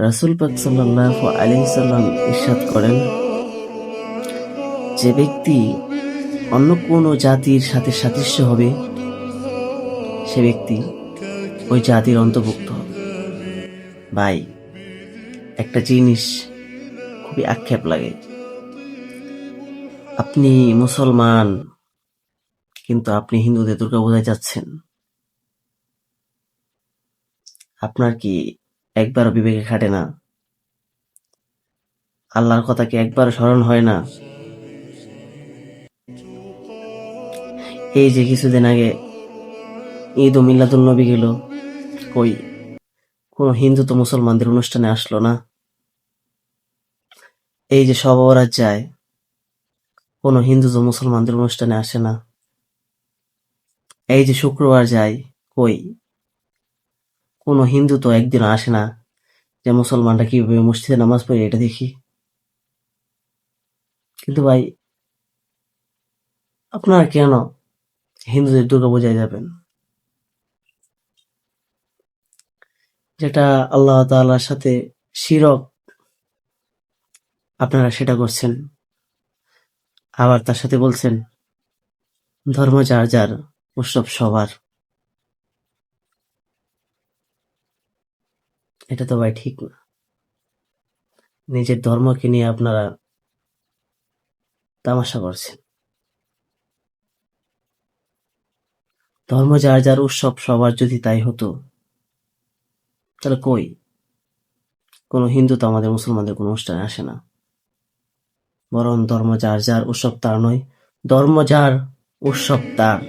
রাসূল পাক সাল্লাল্লাহু আলাইহি সাল্লাম ইরশাদ করেন, যে ব্যক্তি অন্য কোনো জাতির সাথে সাদৃশ্য হবে সে ব্যক্তি ওই জাতির অন্তর্ভুক্ত হবে। ভাই, একটা জিনিস খুবই আক্ষেপ লাগে, আপনি মুসলমান কিন্তু আপনি হিন্দুদের দুর্গাপূজায় যাচ্ছেন। আপনার কি একবারও বিবেকে খাটে না? আল্লাহর কথা কি একবারও স্মরণ হয় না? এই যে কিছুদিন আগে ঈদ ও মিলাদুন নবী গেল, কই কোনো হিন্দু তো মুসলমানদের অনুষ্ঠানে আসলো না। এই যে শবে বরাত যায়, কোনো হিন্দু তো মুসলমানদের অনুষ্ঠানে আসে না। এই যে শুক্রবার যায়, কই কোনো হিন্দু তো একদিনও আসে না যে মুসলমানরা কিভাবে মসজিদে নামাজ পড়ে এটা দেখি। কিন্তু ভাই, আপনারা কেন হিন্দুদের দুর্গাপূজায় যাবেন? যেটা আল্লাহ তাআলার সাথে শিরক, আপনারা সেটা করছেন। আবার তার সাথে বলছেন ধর্ম যার যার, উৎসব সবার। এটা তো ভাই ঠিক না। নিজের ধর্মকে নিয়ে আপনারা তামাশা করছেন। ধর্ম যার যার, উৎসব সবার যদি তাই হতো, তাহলে কই কোনো হিন্দু তো আমাদের মুসলমানদের কোনো অনুষ্ঠানে আসে না। বরং ধর্ম যার যার, উৎসব তার নয়, ধর্ম যার, উৎসব তার।